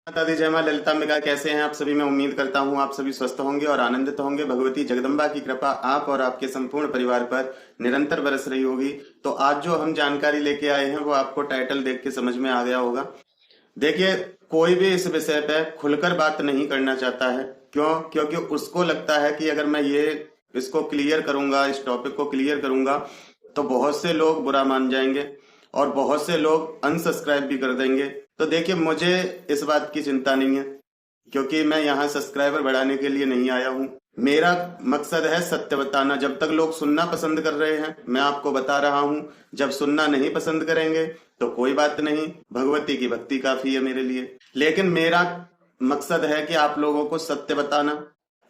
माता दी, जय मां ललितांबिका। कैसे हैं आप सभी? मैं उम्मीद करता हूं आप सभी स्वस्थ होंगे और आनंदित होंगे। भगवती जगदम्बा की कृपा आप और आपके संपूर्ण परिवार पर निरंतर बरस रही होगी। तो आज जो हम जानकारी लेके आए हैं वो आपको टाइटल देख के समझ में आ गया होगा। देखिए, कोई भी इस विषय पे खुलकर बात नहीं करना चाहता है। क्यों? क्योंकि उसको लगता है कि अगर मैं ये इसको क्लियर करूंगा, इस टॉपिक को क्लियर करूंगा, तो बहुत से लोग बुरा मान जाएंगे और बहुत से लोग अनसब्सक्राइब भी कर देंगे। तो देखिए, मुझे इस बात की चिंता नहीं है, क्योंकि मैं यहाँ सब्सक्राइबर बढ़ाने के लिए नहीं आया हूँ। मेरा मकसद है सत्य बताना। जब तक लोग सुनना पसंद कर रहे हैं, मैं आपको बता रहा हूँ। जब सुनना नहीं पसंद करेंगे तो कोई बात नहीं, भगवती की भक्ति काफी है मेरे लिए। लेकिन मेरा मकसद है कि आप लोगों को सत्य बताना,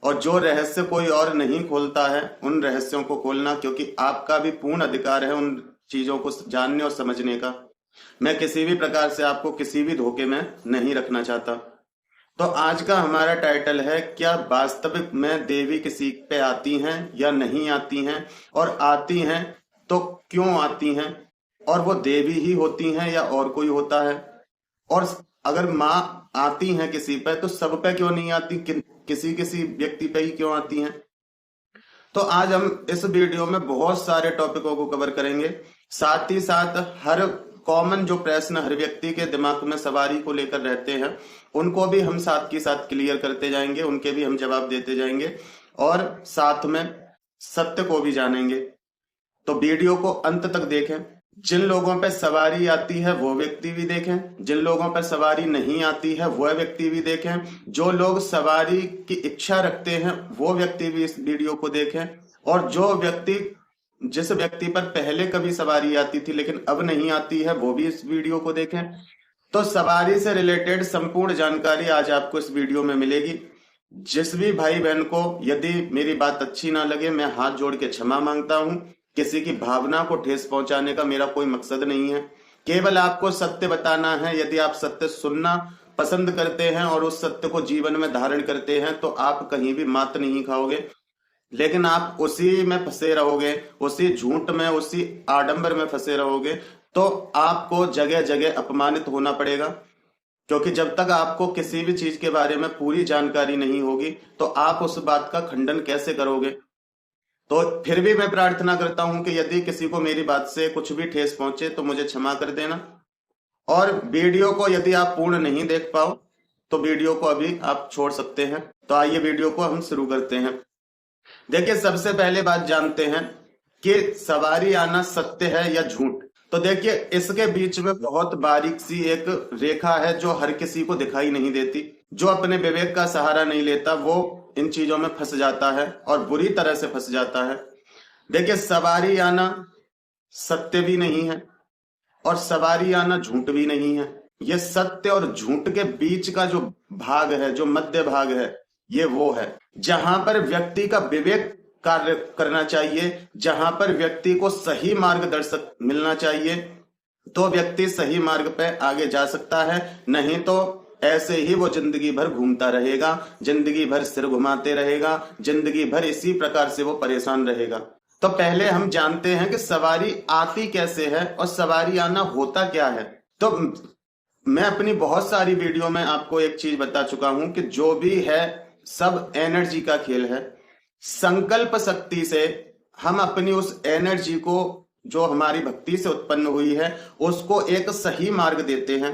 और जो रहस्य कोई और नहीं खोलता है उन रहस्यों को खोलना, क्योंकि आपका भी पूर्ण अधिकार है उन चीजों को जानने और समझने का। मैं किसी भी प्रकार से आपको किसी भी धोखे में नहीं रखना चाहता। तो आज का हमारा टाइटल है, क्या वास्तविक में देवी किसी पे आती हैं या नहीं आती हैं, और आती हैं तो क्यों आती हैं, और वो देवी ही होती हैं या और कोई होता है, और अगर माँ आती हैं किसी पे तो सब पे क्यों नहीं आती, किसी किसी व्यक्ति पे ही क्यों आती हैं। तो आज हम इस वीडियो में बहुत सारे टॉपिकों को कवर करेंगे। साथ ही साथ हर कॉमन जो प्रश्न हर व्यक्ति के दिमाग में सवारी को लेकर रहते हैं, उनको भी हम साथ के साथ क्लियर करते जाएंगे, उनके भी हम जवाब देते जाएंगे, और साथ में सत्य को भी जानेंगे। तो वीडियो को अंत तक देखें। जिन लोगों पर सवारी आती है वो व्यक्ति भी देखें, जिन लोगों पर सवारी नहीं आती है वह व्यक्ति भी देखें, जो लोग सवारी की इच्छा रखते हैं वो व्यक्ति भी इस वीडियो को देखें, और जो व्यक्ति जिस व्यक्ति पर पहले कभी सवारी आती थी लेकिन अब नहीं आती है वो भी इस वीडियो को देखें। तो सवारी से रिलेटेड संपूर्ण जानकारी आज आपको इस वीडियो में मिलेगी। जिस भी भाई बहन को यदि मेरी बात अच्छी ना लगे, मैं हाथ जोड़ के क्षमा मांगता हूं। किसी की भावना को ठेस पहुंचाने का मेरा कोई मकसद नहीं है, केवल आपको सत्य बताना है। यदि आप सत्य सुनना पसंद करते हैं और उस सत्य को जीवन में धारण करते हैं तो आप कहीं भी मात नहीं खाओगे। लेकिन आप उसी में फंसे रहोगे, उसी झूठ में, उसी आडंबर में फंसे रहोगे, तो आपको जगह जगह अपमानित होना पड़ेगा। क्योंकि जब तक आपको किसी भी चीज के बारे में पूरी जानकारी नहीं होगी तो आप उस बात का खंडन कैसे करोगे। तो फिर भी मैं प्रार्थना करता हूं कि यदि किसी को मेरी बात से कुछ भी ठेस पहुंचे तो मुझे क्षमा कर देना। और वीडियो को यदि आप पूर्ण नहीं देख पाओ तो वीडियो को अभी आप छोड़ सकते हैं। तो आइए वीडियो को हम शुरू करते हैं। देखिए, सबसे पहले बात जानते हैं कि सवारी आना सत्य है या झूठ। तो देखिए, इसके बीच में बहुत बारीक सी एक रेखा है जो हर किसी को दिखाई नहीं देती। जो अपने विवेक का सहारा नहीं लेता वो इन चीजों में फंस जाता है और बुरी तरह से फंस जाता है। देखिए, सवारी आना सत्य भी नहीं है और सवारी आना झूठ भी नहीं है। ये सत्य और झूठ के बीच का जो भाग है, जो मध्य भाग है, ये वो है जहां पर व्यक्ति का विवेक कार्य करना चाहिए, जहां पर व्यक्ति को सही मार्गदर्शक मिलना चाहिए, तो व्यक्ति सही मार्ग पे आगे जा सकता है। नहीं तो ऐसे ही वो जिंदगी भर घूमता रहेगा, जिंदगी भर सिर घुमाते रहेगा, जिंदगी भर इसी प्रकार से वो परेशान रहेगा। तो पहले हम जानते हैं कि सवारी आती कैसे है और सवारी आना होता क्या है। तो मैं अपनी बहुत सारी वीडियो में आपको एक चीज बता चुका हूं कि जो भी है सब एनर्जी का खेल है। संकल्प शक्ति से हम अपनी उस एनर्जी को जो हमारी भक्ति से उत्पन्न हुई है उसको एक सही मार्ग देते हैं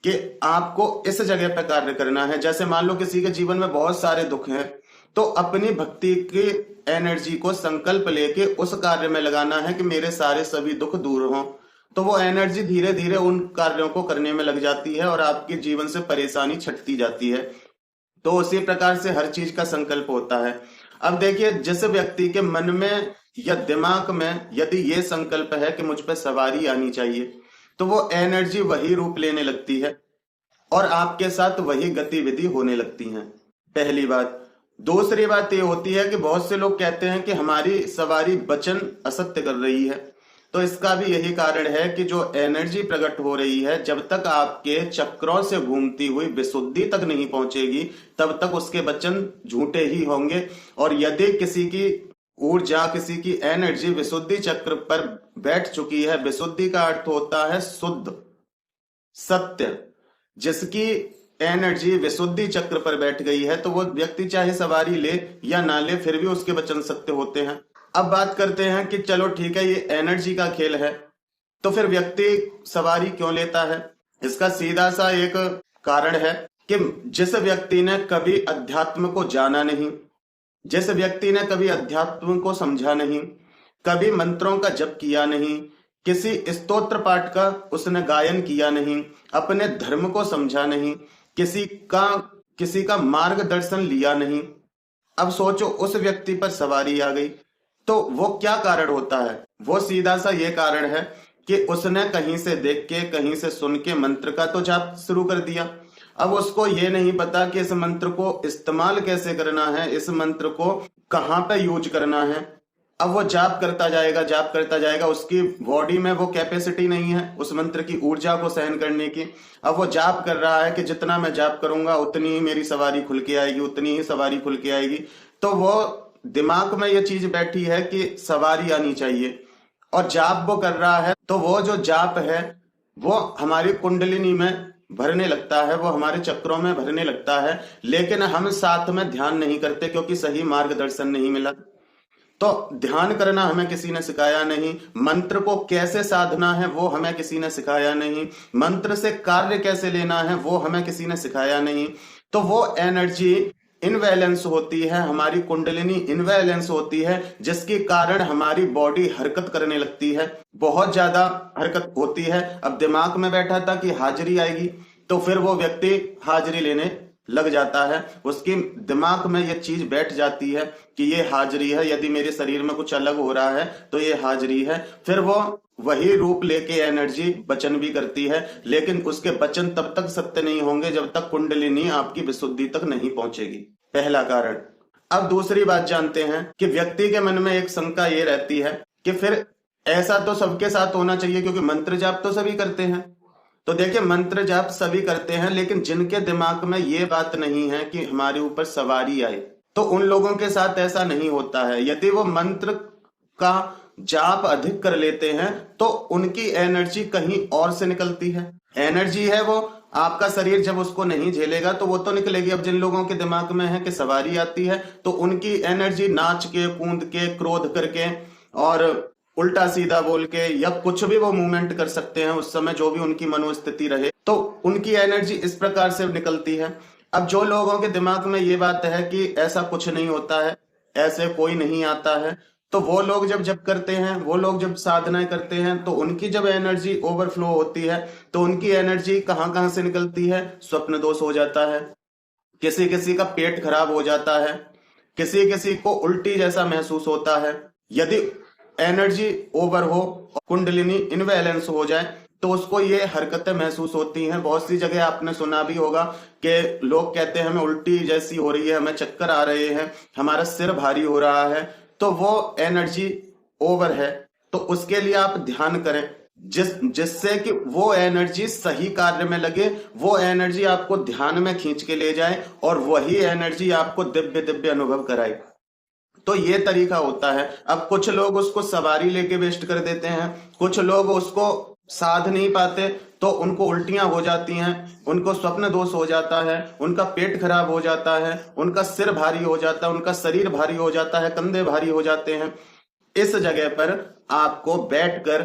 कि आपको इस जगह पर कार्य करना है। जैसे मान लो किसी के जीवन में बहुत सारे दुख हैं, तो अपनी भक्ति की एनर्जी को संकल्प लेके उस कार्य में लगाना है कि मेरे सारे सभी दुख दूर हों। तो वो एनर्जी धीरे धीरे उन कार्यों को करने में लग जाती है और आपके जीवन से परेशानी छटती जाती है। तो उसी प्रकार से हर चीज का संकल्प होता है। अब देखिए, जिस व्यक्ति के मन में या दिमाग में यदि ये संकल्प है कि मुझ पर सवारी आनी चाहिए, तो वो एनर्जी वही रूप लेने लगती है और आपके साथ वही गतिविधि होने लगती है। पहली बात। दूसरी बात ये होती है कि बहुत से लोग कहते हैं कि हमारी सवारी वचन असत्य कर रही है। तो इसका भी यही कारण है कि जो एनर्जी प्रकट हो रही है, जब तक आपके चक्रों से घूमती हुई विशुद्धि तक नहीं पहुंचेगी तब तक उसके वचन झूठे ही होंगे। और यदि किसी की ऊर्जा, किसी की एनर्जी विशुद्धि चक्र पर बैठ चुकी है, विशुद्धि का अर्थ होता है शुद्ध, सत्य, जिसकी एनर्जी विशुद्धि चक्र पर बैठ गई है तो वो व्यक्ति चाहे सवारी ले या ना ले फिर भी उसके वचन सत्य होते हैं। अब बात करते हैं कि चलो ठीक है, ये एनर्जी का खेल है तो फिर व्यक्ति सवारी क्यों लेता है। इसका सीधा सा एक कारण है कि जिस व्यक्ति ने कभी अध्यात्म को जाना नहीं, जिस व्यक्ति ने कभी अध्यात्म को समझा नहीं, कभी मंत्रों का जप किया नहीं, किसी स्तोत्र पाठ का उसने गायन किया नहीं, अपने धर्म को समझा नहीं, किसी का मार्गदर्शन लिया नहीं, अब सोचो उस व्यक्ति पर सवारी आ गई तो वो क्या कारण होता है। वो सीधा सा ये कारण है कि उसने कहीं से देख के कहीं से सुन के मंत्र का तो जाप शुरू कर दिया। अब उसको ये नहीं पता कि इस मंत्र को इस्तेमाल कैसे करना है, इस मंत्र को कहाँ पे यूज करना है। अब वो जाप करता जाएगा, उसकी बॉडी में वो कैपेसिटी नहीं है उस मंत्र की ऊर्जा को सहन करने की। अब वो जाप कर रहा है कि जितना मैं जाप करूंगा उतनी ही मेरी सवारी खुल के आएगी, उतनी ही सवारी खुल के आएगी। तो वो दिमाग में ये चीज बैठी है कि सवारी आनी चाहिए और जाप वो कर रहा है तो वो जो जाप है वो हमारी कुंडलिनी में भरने लगता है, वो हमारे चक्रों में भरने लगता है, लेकिन हम साथ में ध्यान नहीं करते क्योंकि सही मार्गदर्शन नहीं मिला। तो ध्यान करना हमें किसी ने सिखाया नहीं, मंत्र को कैसे साधना है वो हमें किसी ने सिखाया नहीं, मंत्र से कार्य कैसे लेना है वो हमें किसी ने सिखाया नहीं। तो वो एनर्जी इनबैलेंस होती है, हमारी कुंडलिनी इनबैलेंस होती है, जिसके कारण हमारी बॉडी हरकत करने लगती है, बहुत ज्यादा हरकत होती है। अब दिमाग में बैठा था कि हाजिरी आएगी तो फिर वो व्यक्ति हाजिरी लेने लग जाता है, उसकी दिमाग में ये चीज बैठ जाती है कि ये हाजिरी है, यदि मेरे शरीर में कुछ अलग हो रहा है तो ये हाजिरी है। फिर वो वही रूप लेके एनर्जी वचन भी करती है, लेकिन उसके वचन तब तक सत्य नहीं होंगे जब तक कुंडलिनी आपकी विशुद्धि तक नहीं पहुंचेगी, पहला कारण। अब दूसरी बात जानते हैं कि व्यक्ति के मन में एक शंका ये रहती है कि फिर ऐसा तो सबके साथ होना चाहिए क्योंकि मंत्र जाप तो सभी करते हैं। तो देखिए, मंत्र जाप सभी करते हैं, लेकिन जिनके दिमाग में ये बात नहीं है कि हमारे ऊपर सवारी आए तो उन लोगों के साथ ऐसा नहीं होता है। यदि वो मंत्र का जाप अधिक कर लेते हैं तो उनकी एनर्जी कहीं और से निकलती है। एनर्जी है वो, आपका शरीर जब उसको नहीं झेलेगा तो वो तो निकलेगी। अब जिन लोगों के दिमाग में है कि सवारी आती है तो उनकी एनर्जी नाच के, कूद के, क्रोध करके और उल्टा सीधा बोल के या कुछ भी वो मूवमेंट कर सकते हैं उस समय, जो भी उनकी मनोस्थिति रहे, तो उनकी एनर्जी इस प्रकार से निकलती है। अब जो लोगों के दिमाग में ये बात है कि ऐसा कुछ नहीं होता है, ऐसे कोई नहीं आता है, तो वो लोग जब जब करते हैं, वो लोग जब साधनाएं करते हैं तो उनकी जब एनर्जी ओवरफ्लो होती है तो उनकी एनर्जी कहां कहां से निकलती है। स्वप्न दोष हो जाता है, किसी किसी का पेट खराब हो जाता है, किसी किसी को उल्टी जैसा महसूस होता है। यदि एनर्जी ओवर हो, कुंडलिनी इनबैलेंस हो जाए तो उसको ये हरकतें महसूस होती हैं। बहुत सी जगह आपने सुना भी होगा कि लोग कहते हैं हमें उल्टी जैसी हो रही है, हमें चक्कर आ रहे हैं, हमारा सिर भारी हो रहा है, तो वो एनर्जी ओवर है। तो उसके लिए आप ध्यान करें जिससे कि वो एनर्जी सही कार्य में लगे, वो एनर्जी आपको ध्यान में खींच के ले जाए और वही एनर्जी आपको दिव्य दिव्य अनुभव कराए। तो ये तरीका होता है। अब कुछ लोग उसको सवारी लेके वेस्ट कर देते हैं, कुछ लोग उसको साध नहीं पाते तो उनको उल्टियां हो जाती हैं, उनको स्वप्न दोष हो जाता है, उनका पेट खराब हो जाता है, उनका सिर भारी हो जाता है, उनका शरीर भारी हो जाता है, कंधे भारी हो जाते हैं। इस जगह पर आपको बैठकर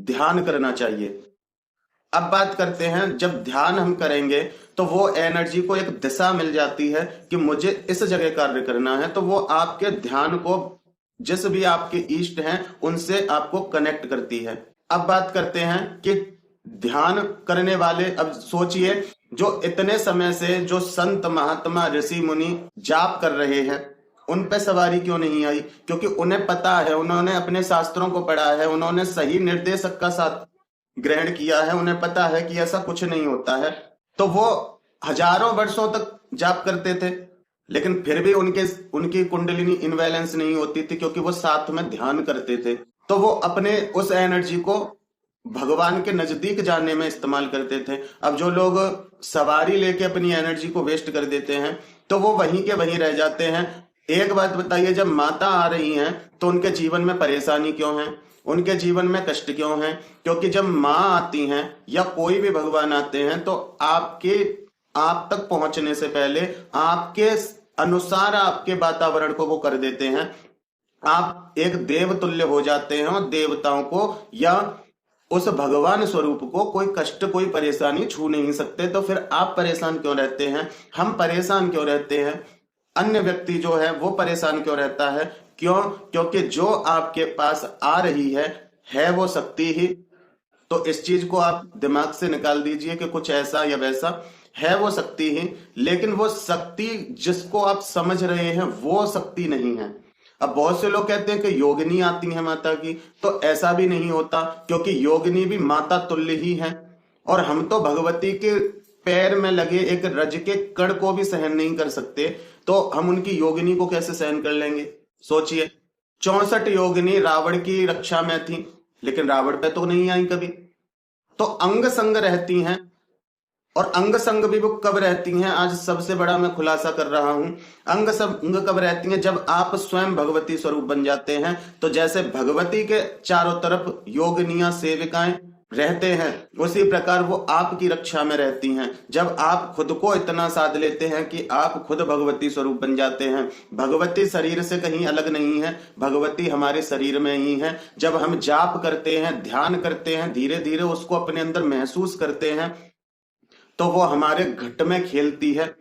ध्यान करना चाहिए। अब बात करते हैं, जब ध्यान हम करेंगे तो वो एनर्जी को एक दिशा मिल जाती है कि मुझे इस जगह कार्य करना है, तो वो आपके ध्यान को जिस भी आपके इष्ट हैं उनसे आपको कनेक्ट करती है। अब बात करते हैं कि ध्यान करने वाले, अब सोचिए जो इतने समय से जो संत महात्मा ऋषि मुनि जाप कर रहे हैं उन पे सवारी क्यों नहीं आई? क्योंकि उन्हें पता है, उन्होंने अपने शास्त्रों को पढ़ा है, उन्होंने सही निर्देशक का साथ ग्रहण किया है, उन्हें पता है कि ऐसा कुछ नहीं होता है। तो वो हजारों वर्षों तक जाप करते थे, लेकिन फिर भी उनकी कुंडलिनी इनबैलेंस नहीं होती थी क्योंकि वो साथ में ध्यान करते थे। तो वो अपने उस एनर्जी को भगवान के नजदीक जाने में इस्तेमाल करते थे। अब जो लोग सवारी लेके अपनी एनर्जी को वेस्ट कर देते हैं तो वो वहीं के वहीं रह जाते हैं। एक बात बताइए, जब माता आ रही हैं तो उनके जीवन में परेशानी क्यों है, उनके जीवन में कष्ट क्यों है? क्योंकि जब माँ आती हैं या कोई भी भगवान आते हैं तो आप तक पहुंचने से पहले आपके अनुसार आपके वातावरण को वो कर देते हैं। आप एक देव तुल्य हो जाते हैं और देवताओं को या उस भगवान स्वरूप को कोई कष्ट कोई परेशानी छू नहीं सकते। तो फिर आप परेशान क्यों रहते हैं, हम परेशान क्यों रहते हैं, अन्य व्यक्ति जो है वो परेशान क्यों रहता है? क्यों? क्योंकि जो आपके पास आ रही है वो शक्ति ही। तो इस चीज को आप दिमाग से निकाल दीजिए कि कुछ ऐसा या वैसा है, वो शक्ति ही, लेकिन वो शक्ति जिसको आप समझ रहे हैं वो शक्ति नहीं है। अब बहुत से लोग कहते हैं कि योगिनी आती है माता की, तो ऐसा भी नहीं होता, क्योंकि योगिनी भी माता तुल्य ही है। और हम तो भगवती के पैर में लगे एक रज के कण को भी सहन नहीं कर सकते, तो हम उनकी योगिनी को कैसे सहन कर लेंगे? सोचिए, 64 योगिनी रावण की रक्षा में थी, लेकिन रावण पे तो नहीं आई कभी। तो अंग संग रहती हैं, और अंग संग भी वो कब रहती हैं? आज सबसे बड़ा मैं खुलासा कर रहा हूं। अंग संग कब रहती हैं? जब आप स्वयं भगवती स्वरूप बन जाते हैं। तो जैसे भगवती के चारों तरफ योगिनियां सेविकाएं रहते हैं, उसी प्रकार वो आपकी रक्षा में रहती हैं। जब आप खुद को इतना साध लेते हैं कि आप खुद भगवती स्वरूप बन जाते हैं। भगवती शरीर से कहीं अलग नहीं है, भगवती हमारे शरीर में ही है। जब हम जाप करते हैं, ध्यान करते हैं, धीरे धीरे उसको अपने अंदर महसूस करते हैं, तो वो हमारे घट में खेलती है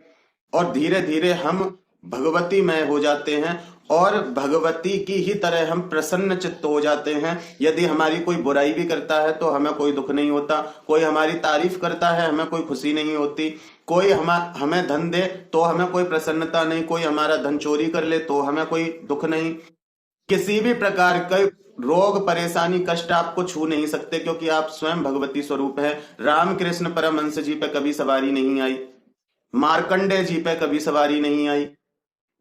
और धीरे धीरे हम भगवतीमय हो जाते हैं और भगवती की ही तरह हम प्रसन्न चित्त हो जाते हैं। यदि हमारी कोई बुराई भी करता है तो हमें कोई दुख नहीं होता, कोई हमारी तारीफ करता है हमें कोई खुशी नहीं होती, कोई हमें धन दे तो हमें कोई प्रसन्नता नहीं, कोई हमारा धन चोरी कर ले तो हमें कोई दुख नहीं। किसी भी प्रकार का रोग परेशानी कष्ट आपको छू नहीं सकते, क्योंकि आप स्वयं भगवती स्वरूप है। रामकृष्ण परमहंस जी पे कभी सवारी नहीं आई, मार्कंडे जी पे कभी सवारी नहीं आई,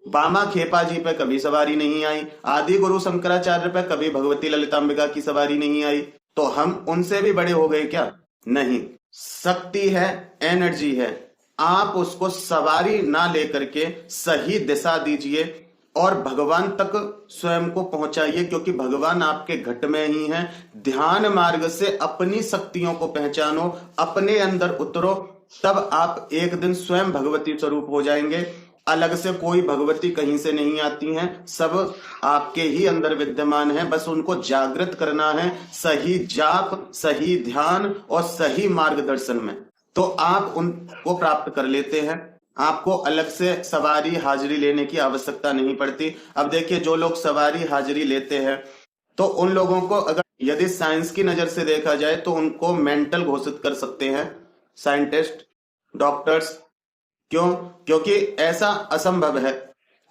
बामा खेपा जी पे कभी सवारी नहीं आई, आदि गुरु शंकराचार्य पे कभी भगवती ललितांबिका की सवारी नहीं आई। तो हम उनसे भी बड़े हो गए क्या? नहीं। शक्ति है, एनर्जी है, आप उसको सवारी ना लेकर के सही दिशा दीजिए और भगवान तक स्वयं को पहुंचाइए, क्योंकि भगवान आपके घट में ही है। ध्यान मार्ग से अपनी शक्तियों को पहचानो, अपने अंदर उतरो, तब आप एक दिन स्वयं भगवती स्वरूप हो जाएंगे। अलग से कोई भगवती कहीं से नहीं आती हैं, सब आपके ही अंदर विद्यमान है। बस उनको जागृत करना है सही जाप, सही ध्यान और सही मार्गदर्शन में, तो आप उनको प्राप्त कर लेते हैं। आपको अलग से सवारी हाजिरी लेने की आवश्यकता नहीं पड़ती। अब देखिए, जो लोग सवारी हाजिरी लेते हैं तो उन लोगों को अगर यदि साइंस की नजर से देखा जाए तो उनको मेंटल घोषित कर सकते हैं साइंटिस्ट, डॉक्टर्स। क्यों? क्योंकि ऐसा असंभव है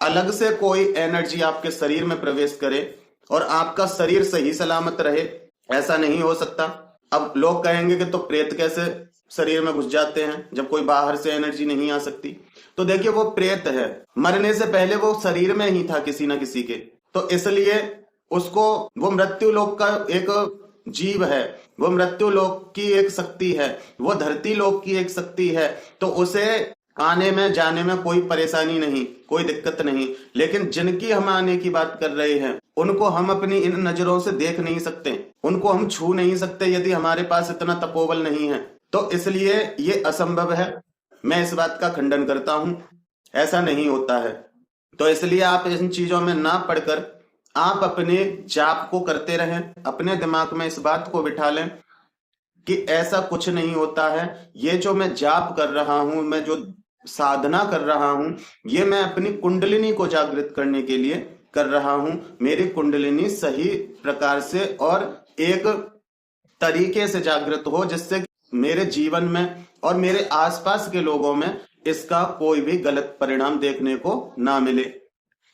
अलग से कोई एनर्जी आपके शरीर में प्रवेश करे और आपका शरीर सही सलामत रहे, ऐसा नहीं हो सकता। अब लोग कहेंगे कि तो प्रेत कैसे शरीर में घुस जाते हैं जब कोई बाहर से एनर्जी नहीं आ सकती? तो देखिए, वो प्रेत है, मरने से पहले वो शरीर में ही था किसी ना किसी के, तो इसलिए उसको वो मृत्यु लोक का एक जीव है, वो मृत्यु लोक की एक शक्ति है, वो धरती लोक की एक शक्ति है। तो उसे आने में जाने में कोई परेशानी नहीं, कोई दिक्कत नहीं। लेकिन जिनकी हम आने की बात कर रहे हैं उनको हम अपनी इन नजरों से देख नहीं सकते, उनको हम छू नहीं सकते यदि हमारे पास इतना तपोबल नहीं है। तो इसलिए ये असंभव है, मैं इस बात का खंडन करता हूं, ऐसा नहीं होता है। तो इसलिए आप इन चीजों में ना पढ़कर आप अपने जाप को करते रहें, अपने दिमाग में इस बात को बिठा लें कि ऐसा कुछ नहीं होता है। ये जो मैं जाप कर रहा हूं, मैं जो साधना कर रहा हूं, ये मैं अपनी कुंडलिनी को जागृत करने के लिए कर रहा हूं। मेरी कुंडलिनी सही प्रकार से और एक तरीके से जागृत हो जिससे मेरे जीवन में और मेरे आसपास के लोगों में इसका कोई भी गलत परिणाम देखने को ना मिले।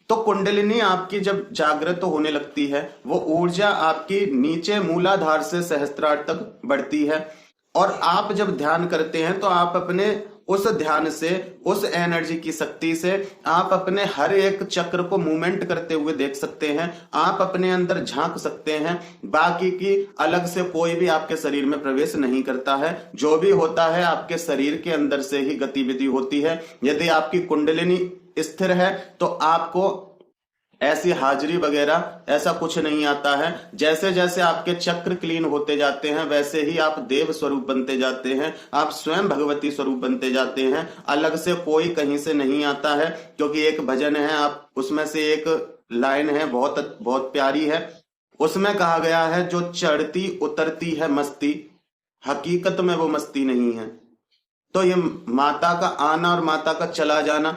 तो कुंडलिनी आपकी जब जागृत होने लगती है, वो ऊर्जा आपकी नीचे मूलाधार से सहस्त्रार तक बढ़ती है। और आप जब ध्यान करते हैं तो आप अपने उस ध्यान से, उस एनर्जी की शक्ति से आप अपने हर एक चक्र को मूवमेंट करते हुए देख सकते हैं, आप अपने अंदर झांक सकते हैं। बाकी की अलग से कोई भी आपके शरीर में प्रवेश नहीं करता है, जो भी होता है आपके शरीर के अंदर से ही गतिविधि होती है। यदि आपकी कुंडलिनी स्थिर है तो आपको ऐसी हाजिरी वगैरह ऐसा कुछ नहीं आता है। जैसे जैसे आपके चक्र क्लीन होते जाते हैं वैसे ही आप देव स्वरूप बनते जाते हैं, आप स्वयं भगवती स्वरूप बनते जाते हैं। अलग से कोई कहीं से नहीं आता है, क्योंकि एक भजन है, आप उसमें से एक लाइन है बहुत बहुत प्यारी है, उसमें कहा गया है जो चढ़ती उतरती है मस्ती, हकीकत में वो मस्ती नहीं है। तो ये माता का आना और माता का चला जाना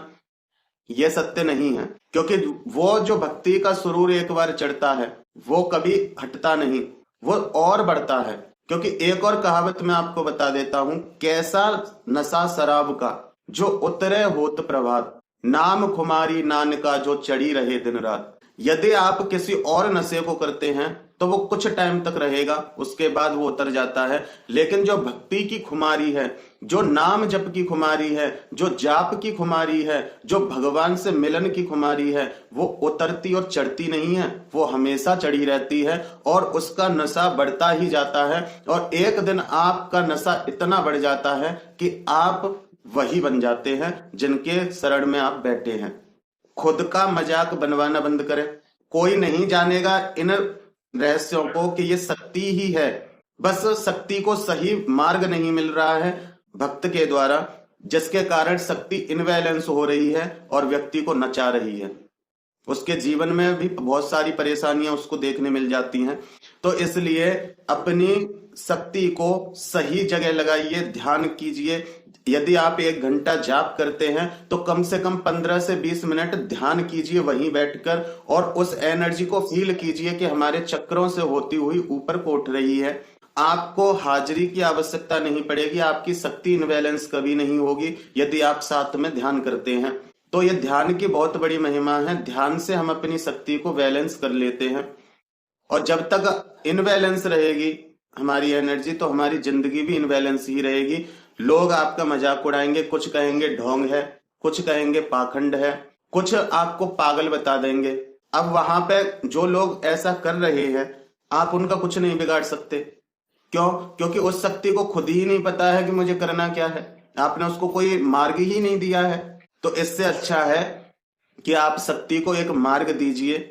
ये सत्य नहीं है, क्योंकि वो जो भक्ति का सुरूर एक बार चढ़ता है वो कभी हटता नहीं, वो और बढ़ता है। क्योंकि एक और कहावत मैं आपको बता देता हूं, कैसा नशा शराब का जो उतरे होत प्रभात, नाम खुमारी नान का जो चढ़ी रहे दिन रात। यदि आप किसी और नशे को करते हैं तो वो कुछ टाइम तक रहेगा, उसके बाद वो उतर जाता है। लेकिन जो भक्ति की खुमारी है, जो नाम जप की खुमारी है, जो जाप की खुमारी है, जो भगवान से मिलन की खुमारी है, वो उतरती और चढ़ती नहीं है, वो हमेशा चढ़ी रहती है और उसका नशा बढ़ता ही जाता है। और एक दिन आपका नशा इतना बढ़ जाता है कि आप वही बन जाते हैं जिनके शरण में आप बैठे हैं। खुद का मजाक बनवाना बंद करें। कोई नहीं जानेगा इन रहस्यों को कि ये शक्ति ही है, बस शक्ति को सही मार्ग नहीं मिल रहा है भक्त के द्वारा, जिसके कारण शक्ति इनबैलेंस हो रही है और व्यक्ति को नचा रही है। उसके जीवन में भी बहुत सारी परेशानियां उसको देखने मिल जाती हैं। तो इसलिए अपनी शक्ति को सही जगह लगाइए, ध्यान कीजिए। यदि आप 1 घंटा जाप करते हैं तो कम से कम 15 से 20 मिनट ध्यान कीजिए वहीं बैठकर, और उस एनर्जी को फील कीजिए कि हमारे चक्रों से होती हुई ऊपर को उठ रही है। आपको हाजिरी की आवश्यकता नहीं पड़ेगी, आपकी शक्ति इनबैलेंस कभी नहीं होगी यदि आप साथ में ध्यान करते हैं। तो ये ध्यान की बहुत बड़ी महिमा है। ध्यान से हम अपनी शक्ति को बैलेंस कर लेते हैं, और जब तक इनबैलेंस रहेगी हमारी एनर्जी तो हमारी जिंदगी भी इनबैलेंस ही रहेगी। लोग आपका मजाक उड़ाएंगे, कुछ कहेंगे ढोंग है, कुछ कहेंगे पाखंड है, कुछ आपको पागल बता देंगे। अब वहां पे जो लोग ऐसा कर रहे हैं आप उनका कुछ नहीं बिगाड़ सकते। क्यों? क्योंकि उस शक्ति को खुद ही नहीं पता है कि मुझे करना क्या है, आपने उसको कोई मार्ग ही नहीं दिया है। तो इससे अच्छा है कि आप शक्ति को एक मार्ग दीजिए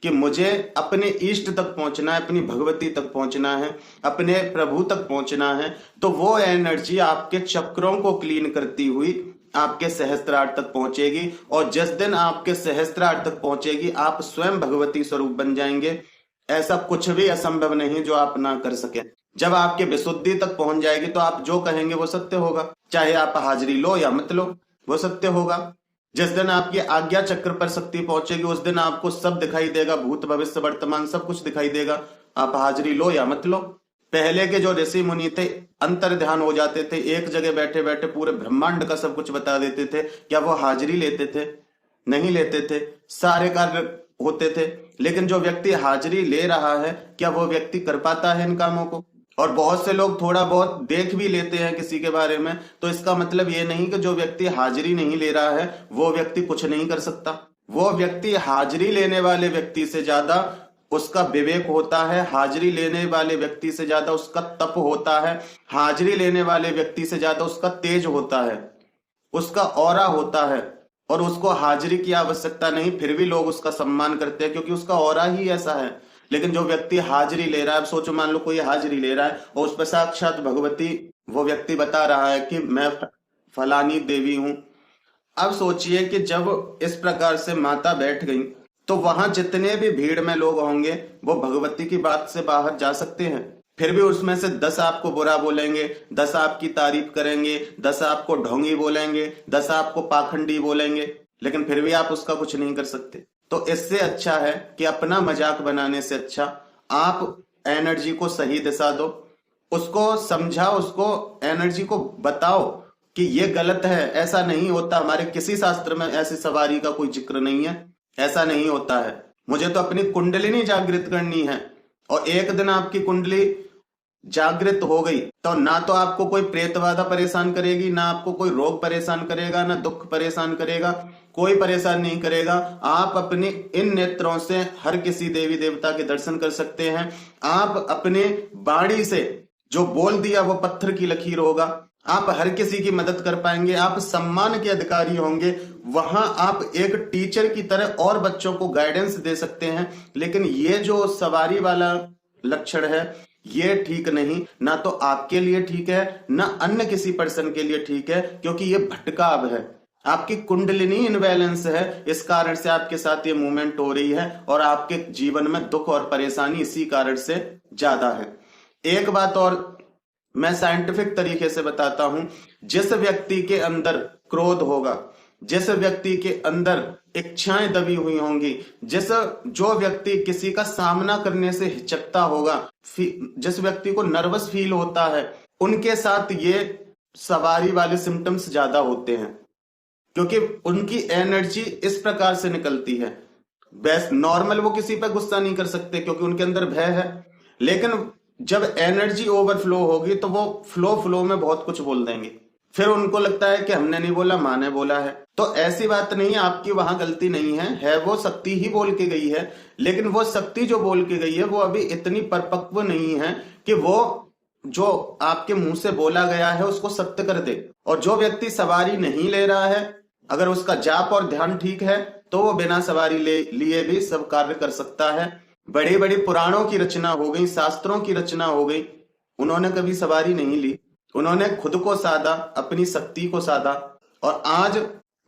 कि मुझे अपने इष्ट तक पहुंचना है, अपनी भगवती तक पहुंचना है, अपने प्रभु तक पहुंचना है। तो वो एनर्जी आपके चक्रों को क्लीन करती हुई आपके सहस्त्रार तक पहुंचेगी, और जिस दिन आपके सहस्त्रार तक पहुंचेगी आप स्वयं भगवती स्वरूप बन जाएंगे। ऐसा कुछ भी असंभव नहीं जो आप ना कर सके। जब आपके विशुद्धि तक पहुंच जाएगी तो आप जो कहेंगे वो सत्य होगा, चाहे आप हाजिरी लो या मत लो, वो सत्य होगा। जिस दिन आपकी आज्ञा चक्र पर शक्ति पहुंचेगी उस दिन आपको सब दिखाई देगा, भूत भविष्य वर्तमान सब कुछ दिखाई देगा, आप हाजिरी लो या मत लो। पहले के जो ऋषि मुनि थे अंतर ध्यान हो जाते थे, एक जगह बैठे बैठे पूरे ब्रह्मांड का सब कुछ बता देते थे। क्या वो हाजिरी लेते थे? नहीं लेते थे, सारे कार्य होते थे। लेकिन जो व्यक्ति हाजिरी ले रहा है क्या वो व्यक्ति कर पाता है इन कामों को? और बहुत से लोग थोड़ा बहुत देख भी लेते हैं किसी के बारे में, तो इसका मतलब ये नहीं कि जो व्यक्ति हाजिरी नहीं ले रहा है वो व्यक्ति कुछ नहीं कर सकता। वो व्यक्ति हाजिरी लेने वाले व्यक्ति से ज्यादा उसका विवेक होता है, हाजिरी लेने वाले व्यक्ति से ज्यादा उसका तप होता है, हाजिरी लेने वाले व्यक्ति से ज्यादा उसका तेज होता है, उसका ऑरा होता है, और उसको हाजिरी की आवश्यकता नहीं, फिर भी लोग उसका सम्मान करते हैं क्योंकि उसका ऑरा ही ऐसा है। लेकिन जो व्यक्ति हाजिरी ले रहा है, अब सोचो मान लो कोई हाजिरी ले रहा है और उस पर साक्षात भगवती वो व्यक्ति बता रहा है कि मैं फलानी देवी हूं। अब सोचिए कि जब इस प्रकार से माता बैठ गई तो वहां जितने भी भीड़ में लोग होंगे वो भगवती की बात से बाहर जा सकते हैं, फिर भी उसमें से 10 आपको बुरा बोलेंगे, 10 आपकी तारीफ करेंगे, 10 आपको ढोंगी बोलेंगे, 10 आपको पाखंडी बोलेंगे, लेकिन फिर भी आप उसका कुछ नहीं कर सकते। तो इससे अच्छा है कि अपना मजाक बनाने से अच्छा आप एनर्जी को सही दिशा दो, उसको समझाओ, उसको एनर्जी को बताओ कि ये गलत है, ऐसा नहीं होता। हमारे किसी शास्त्र में ऐसी सवारी का कोई जिक्र नहीं है, ऐसा नहीं होता है। मुझे तो अपनी कुंडलिनी जागृत करनी है, और एक दिन आपकी कुंडली जागृत हो गई तो ना तो आपको कोई प्रेत बाधा परेशान करेगी, ना आपको कोई रोग परेशान करेगा, ना दुख परेशान करेगा, कोई परेशान नहीं करेगा। आप अपने इन नेत्रों से हर किसी देवी देवता के दर्शन कर सकते हैं। आप अपने बाणी से जो बोल दिया वो पत्थर की लकीर होगा, आप हर किसी की मदद कर पाएंगे, आप सम्मान के अधिकारी होंगे। वहां आप एक टीचर की तरह और बच्चों को गाइडेंस दे सकते हैं। लेकिन ये जो सवारी वाला लक्षण है ये ठीक नहीं, ना तो आपके लिए ठीक है ना अन्य किसी पर्सन के लिए ठीक है, क्योंकि ये भटकाव है, आपकी कुंडलिनी इनबैलेंस है। इस कारण से आपके साथ ये मूवमेंट हो रही है और आपके जीवन में दुख और परेशानी इसी कारण से ज्यादा है। एक बात और मैं साइंटिफिक तरीके से बताता हूं, जिस व्यक्ति के अंदर क्रोध होगा, जिस व्यक्ति के अंदर इच्छाएं दबी हुई होंगी, जो व्यक्ति किसी का सामना करने से हिचकता होगा, जिस व्यक्ति को नर्वस फील होता है, उनके साथ ये सवारी वाले सिम्टम्स ज्यादा होते हैं, क्योंकि उनकी एनर्जी इस प्रकार से निकलती है। बेस्ट नॉर्मल वो किसी पर गुस्सा नहीं कर सकते क्योंकि उनके अंदर भय है, लेकिन जब एनर्जी ओवरफ्लो होगी तो वो फ्लो में बहुत कुछ बोल देंगे। फिर उनको लगता है कि हमने नहीं बोला, माँ ने बोला है। तो ऐसी बात नहीं है, आपकी वहां गलती नहीं है वो शक्ति ही बोल के गई है। लेकिन वो शक्ति जो बोल के गई है वो अभी इतनी परिपक्व नहीं है कि वो जो आपके मुंह से बोला गया है उसको सत्य कर दे। और जो व्यक्ति सवारी नहीं ले रहा है, अगर उसका जाप और ध्यान ठीक है तो वो बिना सवारी लिए भी सब कार्य कर सकता है। बड़ी बड़ी पुराणों की रचना हो गई, शास्त्रों की रचना हो गई, उन्होंने कभी सवारी नहीं ली, उन्होंने खुद को साधा, अपनी शक्ति को साधा, और आज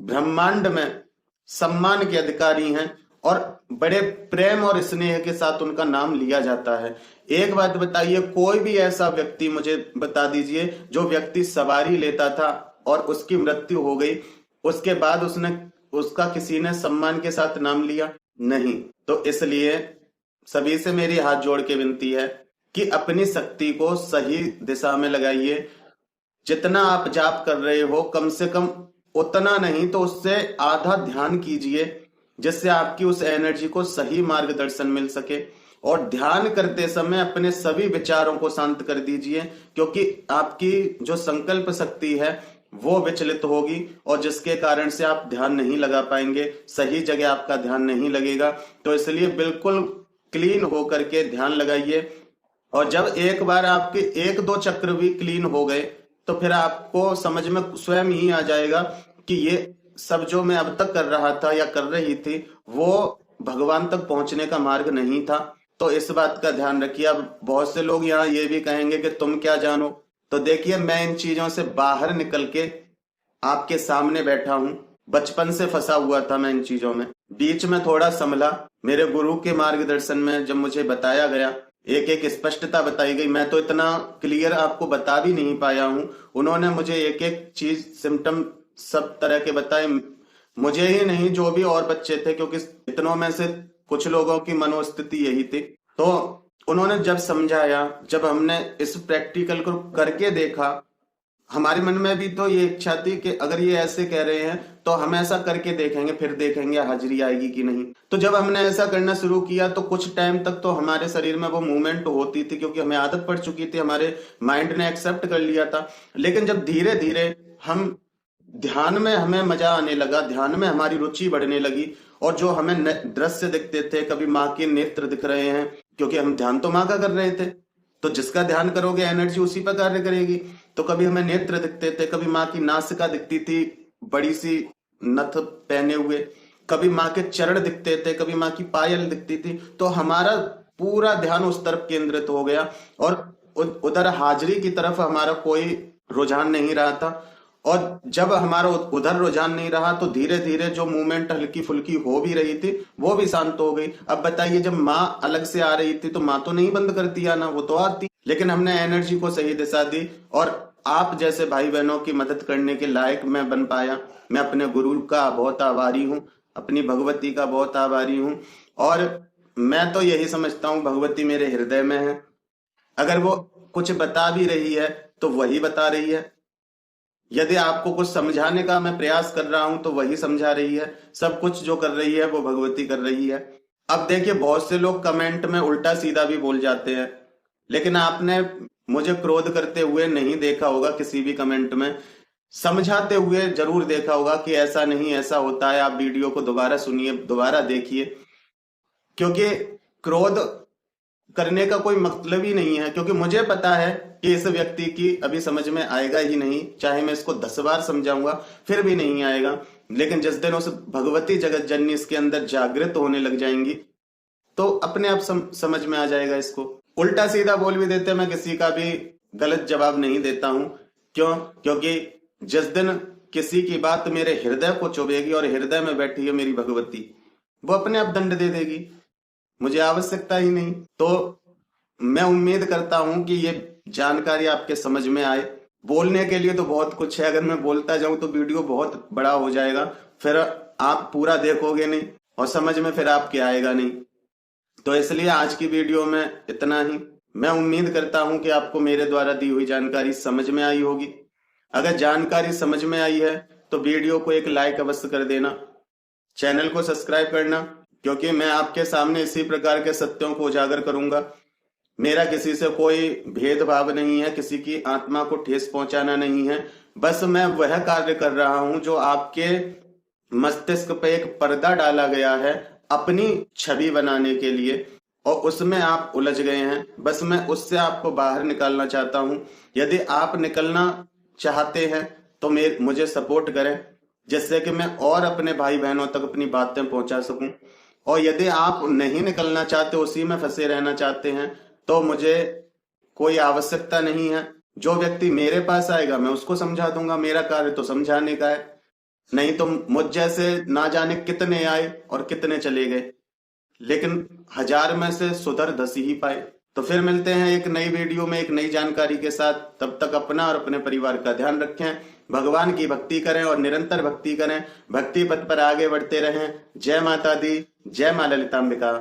ब्रह्मांड में सम्मान के अधिकारी हैं और बड़े प्रेम और स्नेह के साथ उनका नाम लिया जाता है। एक बात बताइए, कोई भी ऐसा व्यक्ति मुझे बता दीजिए जो व्यक्ति सवारी लेता था और उसकी मृत्यु हो गई, उसके बाद उसका किसी ने सम्मान के साथ नाम लिया? नहीं। तो इसलिए सभी से मेरी हाथ जोड़ के विनती है कि अपनी शक्ति को सही दिशा में लगाइए। जितना आप जाप कर रहे हो कम से कम उतना नहीं तो उससे आधा ध्यान कीजिए, जिससे आपकी उस एनर्जी को सही मार्गदर्शन मिल सके। और ध्यान करते समय अपने सभी विचारों को शांत कर दीजिए, क्योंकि आपकी जो संकल्प शक्ति है वो विचलित होगी और जिसके कारण से आप ध्यान नहीं लगा पाएंगे, सही जगह आपका ध्यान नहीं लगेगा। तो इसलिए बिल्कुल क्लीन होकर के ध्यान लगाइए। और जब एक बार आपके 1-2 चक्र भी क्लीन हो गए तो फिर आपको समझ में स्वयं ही आ जाएगा कि ये सब जो मैं अब तक कर रहा था या कर रही थी वो भगवान तक पहुंचने का मार्ग नहीं था। तो इस बात का ध्यान रखिए। अब बहुत से लोग यहाँ ये भी कहेंगे कि तुम क्या जानो, तो देखिए मैं इन चीजों से बाहर निकल के आपके सामने बैठा हूं। बचपन से फंसा हुआ था मैं इन चीजों में, बीच में थोड़ा संभला। मेरे गुरु के मार्गदर्शन में जब मुझे बताया गया, एक एक स्पष्टता बताई गई, मैं तो इतना क्लियर आपको बता भी नहीं पाया हूं। उन्होंने मुझे एक एक चीज, सिम्टम सब तरह के बताए, मुझे ही नहीं जो भी और बच्चे थे, क्योंकि इतनों में से कुछ लोगों की मनोस्थिति यही थी। तो उन्होंने जब समझाया, जब हमने इस प्रैक्टिकल को करके देखा, हमारे मन में भी तो ये इच्छा थी कि अगर ये ऐसे कह रहे हैं तो हम ऐसा करके देखेंगे, फिर देखेंगे हाजिरी आएगी कि नहीं। तो जब हमने ऐसा करना शुरू किया तो कुछ टाइम तक तो हमारे शरीर में वो मूवमेंट होती थी, क्योंकि हमें आदत पड़ चुकी थी, हमारे माइंड ने एक्सेप्ट कर लिया था। लेकिन जब धीरे धीरे हम ध्यान में हमें मजा आने लगा, ध्यान में हमारी रुचि बढ़ने लगी, और जो हमें दृश्य दिखते थे, कभी माँ के नेत्र दिख रहे हैं, क्योंकि हम ध्यान तो माँ का कर रहे थे, तो जिसका ध्यान करोगे एनर्जी उसी पर कार्य करेगी। तो कभी हमें नेत्र दिखते थे, कभी माँ की नासिका दिखती थी बड़ी सी नथ पहने हुए, कभी माँ के चरण दिखते थे, कभी माँ की पायल दिखती थी। तो हमारा पूरा ध्यान उस तरफ केंद्रित हो गया और उधर हाजिरी की तरफ हमारा कोई रुझान नहीं रहा था। और जब हमारा उधर रुझान नहीं रहा तो धीरे धीरे जो मूवमेंट हल्की फुल्की हो भी रही थी वो भी शांत हो गई। अब बताइए, जब माँ अलग से आ रही थी तो माँ तो नहीं बंद करती आना, वो तो आती, लेकिन हमने एनर्जी को सही दिशा दी और आप जैसे भाई बहनों की मदद करने के लायक मैं बन पाया। मैं अपने गुरु का बहुत आभारी हूँ, अपनी भगवती का बहुत आभारी हूँ। और मैं तो यही समझता हूँ, भगवती मेरे हृदय में है। अगर वो कुछ बता भी रही है तो वही बता रही है, यदि आपको कुछ समझाने का मैं प्रयास कर रहा हूं तो वही समझा रही है। सब कुछ जो कर रही है वो भगवती कर रही है। अब देखिए, बहुत से लोग कमेंट में उल्टा सीधा भी बोल जाते हैं, लेकिन आपने मुझे क्रोध करते हुए नहीं देखा होगा, किसी भी कमेंट में समझाते हुए जरूर देखा होगा कि ऐसा नहीं, ऐसा होता है। आप वीडियो को दोबारा सुनिए, दोबारा देखिए, क्योंकि क्रोध करने का कोई मतलब ही नहीं है, क्योंकि मुझे पता है कि इस व्यक्ति की अभी समझ में आएगा ही नहीं। चाहे मैं इसको 10 बार समझाऊंगा फिर भी नहीं आएगा। लेकिन जिस दिन उस भगवती जगत जननी इसके अंदर जागृत होने लग जाएंगी तो अपने आप समझ में आ जाएगा इसको। उल्टा सीधा बोल भी देते, मैं किसी का भी गलत जवाब नहीं देता हूं। क्यों? क्योंकि जिस दिन किसी की बात मेरे हृदय को चुभेगी और हृदय में बैठी है मेरी भगवती, वो अपने आप दंड दे देगी, मुझे आवश्यकता ही नहीं। तो मैं उम्मीद करता हूं कि ये जानकारी आपके समझ में आए। बोलने के लिए तो बहुत कुछ है, अगर मैं बोलता जाऊं तो वीडियो बहुत बड़ा हो जाएगा, फिर आप पूरा देखोगे नहीं और समझ में फिर आपके आएगा नहीं। तो इसलिए आज की वीडियो में इतना ही। मैं उम्मीद करता हूं कि आपको मेरे द्वारा दी हुई जानकारी समझ में आई होगी। अगर जानकारी समझ में आई है तो वीडियो को एक लाइक अवश्य कर देना, चैनल को सब्सक्राइब करना, क्योंकि मैं आपके सामने इसी प्रकार के सत्यों को उजागर करूंगा। मेरा किसी से कोई भेदभाव नहीं है, किसी की आत्मा को ठेस पहुंचाना नहीं है। बस मैं वह कार्य कर रहा हूं जो आपके मस्तिष्क पे एक पर्दा डाला गया है अपनी छवि बनाने के लिए, और उसमें आप उलझ गए हैं। बस मैं उससे आपको बाहर निकालना चाहता हूं। यदि आप निकलना चाहते हैं तो मुझे सपोर्ट करें, जिससे कि मैं और अपने भाई बहनों तक अपनी बातें पहुंचा सकूं। और यदि आप नहीं निकलना चाहते, उसी में फंसे रहना चाहते हैं, तो मुझे कोई आवश्यकता नहीं है। जो व्यक्ति मेरे पास आएगा मैं उसको समझा दूंगा, मेरा कार्य तो समझाने का है। नहीं तो मुझ जैसे ना जाने कितने आए और कितने चले गए, लेकिन 1000 में से सुधर 10 ही पाए। तो फिर मिलते हैं एक नई वीडियो में एक नई जानकारी के साथ। तब तक अपना और अपने परिवार का ध्यान रखें, भगवान की भक्ति करें और निरंतर भक्ति करें, भक्ति पथ पर आगे बढ़ते रहें। जय माता दी, जय मां ललितांबिका।